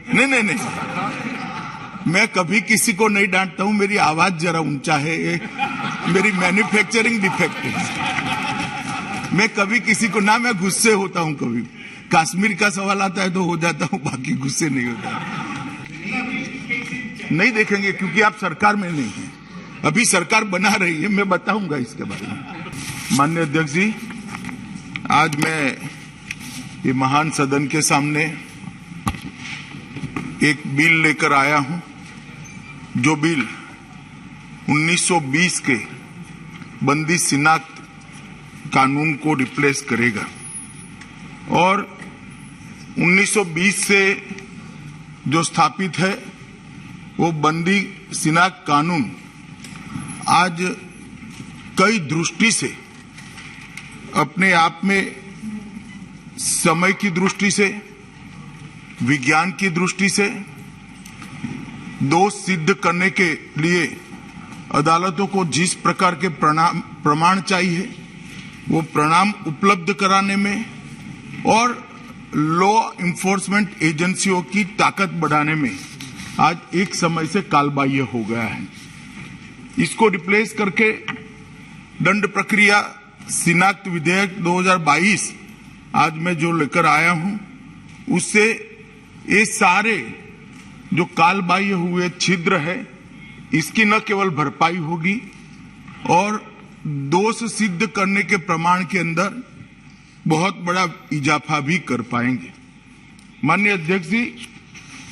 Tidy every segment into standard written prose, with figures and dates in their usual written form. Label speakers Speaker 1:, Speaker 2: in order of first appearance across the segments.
Speaker 1: नहीं नहीं नहीं, मैं कभी किसी को नहीं डांटता हूं। मेरी आवाज जरा ऊंचा है, मेरी मैन्युफैक्चरिंग डिफेक्ट है। मैं कभी किसी को ना, मैं गुस्से होता हूं। कभी कश्मीर का सवाल आता है तो हो जाता हूं, बाकी गुस्से नहीं होता। नहीं देखेंगे क्योंकि आप सरकार में नहीं हैं। अभी सरकार बना रही है, मैं बताऊंगा इसके बारे में। माननीय अध्यक्ष जी, आज मैं ये महान सदन के सामने एक बिल लेकर आया हूं, जो बिल 1920 के बंदी शिनाख्त कानून को रिप्लेस करेगा। और 1920 से जो स्थापित है वो बंदी शिनाख्त कानून आज कई दृष्टि से अपने आप में, समय की दृष्टि से, विज्ञान की दृष्टि से दोष सिद्ध करने के लिए अदालतों को जिस प्रकार के प्रमाण चाहिए वो प्रमाण उपलब्ध कराने में और लॉ इन्फोर्समेंट एजेंसियों की ताकत बढ़ाने में आज एक समय से कालबाह्य हो गया है। इसको रिप्लेस करके दंड प्रक्रिया शिनाख्त विधेयक 2022 आज मैं जो लेकर आया हूं, उससे ये सारे जो कालबाह्य हुए छिद्र है, इसकी न केवल भरपाई होगी और दोष सिद्ध करने के प्रमाण के अंदर बहुत बड़ा इजाफा भी कर पाएंगे। माननीय अध्यक्ष जी,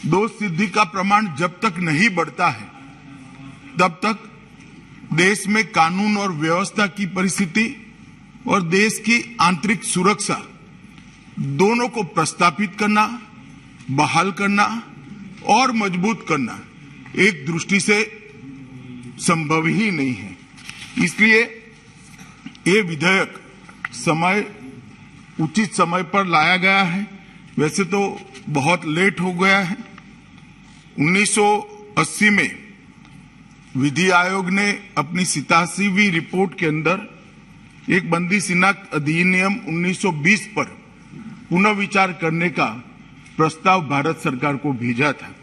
Speaker 1: दोष सिद्धि का प्रमाण जब तक नहीं बढ़ता है तब तक देश में कानून और व्यवस्था की परिस्थिति और देश की आंतरिक सुरक्षा दोनों को प्रस्तापित करना, बहाल करना और मजबूत करना एक दृष्टि से संभव ही नहीं है। इसलिए ये विधेयक उचित समय पर लाया गया है। वैसे तो बहुत लेट हो गया है। 1980 में विधि आयोग ने अपनी 87वीं रिपोर्ट के अंदर एक बंदी शिनाख्त अधिनियम 1920 पर पुनः विचार करने का प्रस्ताव भारत सरकार को भेजा था।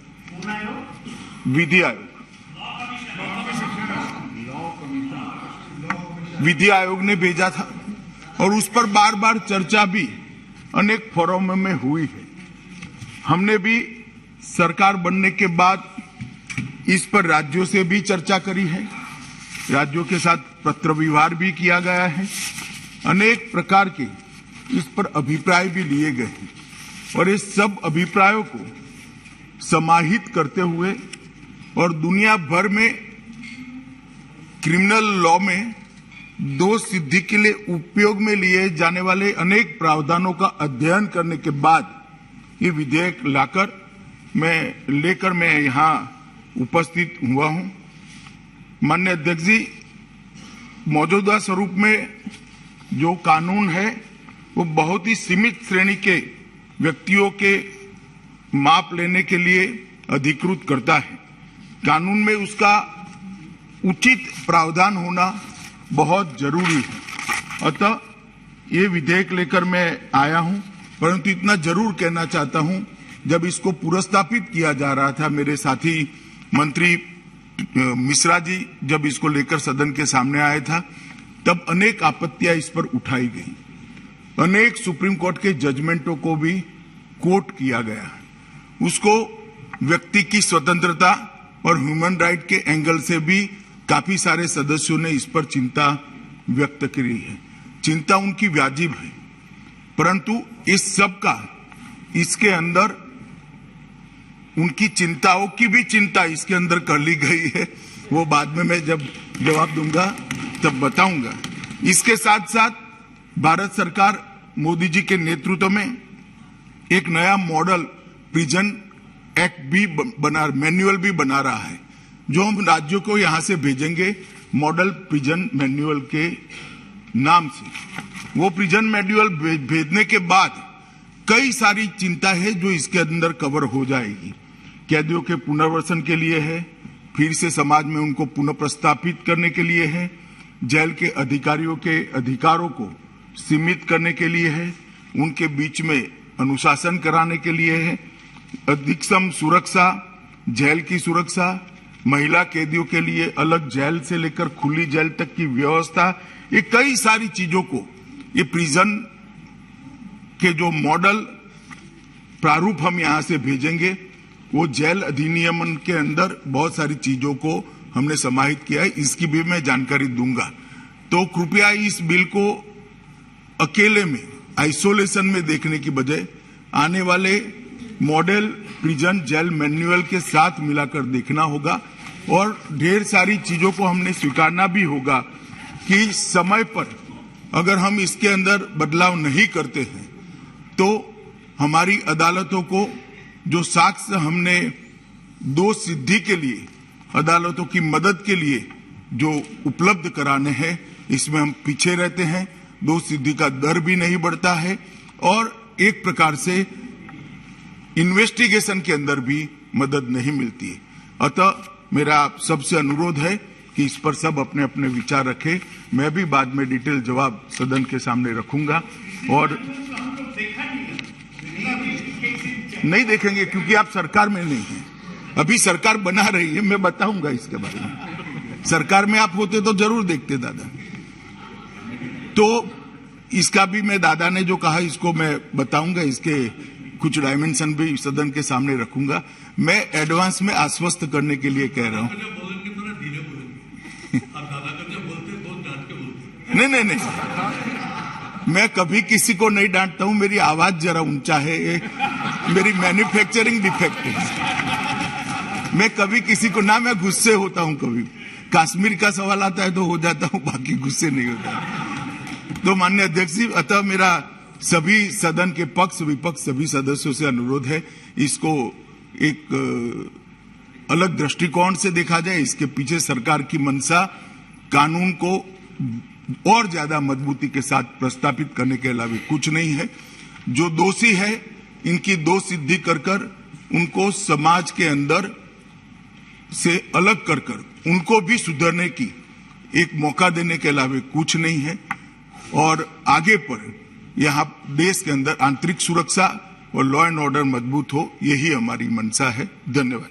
Speaker 1: विधि आयोग ने भेजा था और उस पर बार बार चर्चा भी अनेक फोरम में हुई है। हमने भी सरकार बनने के बाद इस पर राज्यों से भी चर्चा करी है, राज्यों के साथ पत्र व्यवहार भी किया गया है, अनेक प्रकार के इस पर अभिप्राय भी लिए गए हैं और इस सब अभिप्रायों को समाहित करते हुए और दुनिया भर में क्रिमिनल लॉ में दोष सिद्धि के लिए उपयोग में लिए जाने वाले अनेक प्रावधानों का अध्ययन करने के बाद ये विधेयक लेकर मैं यहाँ उपस्थित हुआ हूं। माननीय अध्यक्ष जी, मौजूदा स्वरूप में जो कानून है वो बहुत ही सीमित श्रेणी के व्यक्तियों के माप लेने के लिए अधिकृत करता है। कानून में उसका उचित प्रावधान होना बहुत जरूरी है। अतः ये विधेयक लेकर मैं आया हूं, परंतु इतना जरूर कहना चाहता हूं, जब इसको पुरस्तापित किया जा रहा था, मेरे साथी मंत्री मिश्रा जी जब इसको लेकर सदन के सामने आया था, तब अनेक आपत्तियां इस पर उठाई गई। अनेक सुप्रीम कोर्ट के जजमेंटों को भी कोट किया गया। उसको व्यक्ति की स्वतंत्रता और ह्यूमन राइट के एंगल से भी काफी सारे सदस्यों ने इस पर चिंता व्यक्त की है। चिंता उनकी वाजिब है, परंतु इस सब का इसके अंदर उनकी चिंताओं की भी चिंता इसके अंदर कर ली गई है। वो बाद में मैं जब जवाब दूंगा तब बताऊंगा। इसके साथ साथ भारत सरकार मोदी जी के नेतृत्व में एक नया मॉडल प्रिजन एक्ट भी मैन्युअल भी बना रहा है, जो हम राज्यों को यहां से भेजेंगे मॉडल प्रिजन मैन्युअल के नाम से। वो प्रिजन मैन्युअल भेजने के बाद कई सारी चिंता है जो इसके अंदर कवर हो जाएगी। कैदियों के पुनर्वसन के लिए है, फिर से समाज में उनको पुनः प्रस्थापित करने के लिए है, जेल के अधिकारियों के अधिकारों को सीमित करने के लिए है, उनके बीच में अनुशासन कराने के लिए है, अधिकतम सुरक्षा, जेल की सुरक्षा, महिला कैदियों के लिए अलग जेल से लेकर खुली जेल तक की व्यवस्था, ये कई सारी चीजों को ये प्रिजन के जो मॉडल प्रारूप हम यहां से भेजेंगे, वो जेल अधिनियम के अंदर बहुत सारी चीजों को हमने समाहित किया है, इसकी भी मैं जानकारी दूंगा। तो कृपया इस बिल को अकेले में आइसोलेशन में देखने की बजाय आने वाले मॉडल प्रिजन जेल मैनुअल के साथ मिलाकर देखना होगा और ढेर सारी चीजों को हमने स्वीकारना भी होगा कि समय पर अगर हम इसके अंदर बदलाव नहीं करते हैं तो हमारी अदालतों को जो साक्ष्य हमने दोष सिद्धि के लिए अदालतों की मदद के लिए जो उपलब्ध कराने हैं, इसमें हम पीछे रहते हैं, दोष सिद्धि का दर भी नहीं बढ़ता है और एक प्रकार से इन्वेस्टिगेशन के अंदर भी मदद नहीं मिलती है। अतः मेरा आप सबसे अनुरोध है कि इस पर सब अपने अपने विचार रखें। मैं भी बाद में डिटेल जवाब सदन के सामने रखूंगा और नहीं देखेंगे क्योंकि आप सरकार में नहीं हैं। अभी सरकार बना रही है, मैं बताऊंगा इसके बारे में। सरकार में आप होते तो जरूर देखते दादा। तो इसका भी मैं दादा ने जो कहा इसको मैं बताऊंगा, इसके कुछ डायमेंशन भी सदन के सामने रखूंगा। मैं एडवांस में आश्वस्त करने के लिए कह रहा हूं। नहीं, मैं कभी किसी को नहीं डांटता हूं। मेरी आवाज जरा ऊंचा है, मेरी मैन्युफैक्चरिंग डिफेक्ट है। मैं कभी किसी को ना, मैं गुस्से होता हूं। कभी कश्मीर का सवाल आता है तो हो जाता हूं, बाकी गुस्से नहीं होता। तो माननीय अध्यक्ष जी, अतः मेरा सभी सदन के पक्ष विपक्ष सभी सदस्यों से अनुरोध है, इसको एक अलग दृष्टिकोण से देखा जाए। इसके पीछे सरकार की मंशा कानून को और ज्यादा मजबूती के साथ प्रस्तावित करने के अलावा कुछ नहीं है। जो दोषी है इनकी दोष सिद्धि कर उनको समाज के अंदर से अलग कर उनको भी सुधरने की एक मौका देने के अलावा कुछ नहीं है। और आगे पर यहाँ देश के अंदर आंतरिक सुरक्षा और लॉ एंड ऑर्डर मजबूत हो, यही हमारी मंशा है। धन्यवाद।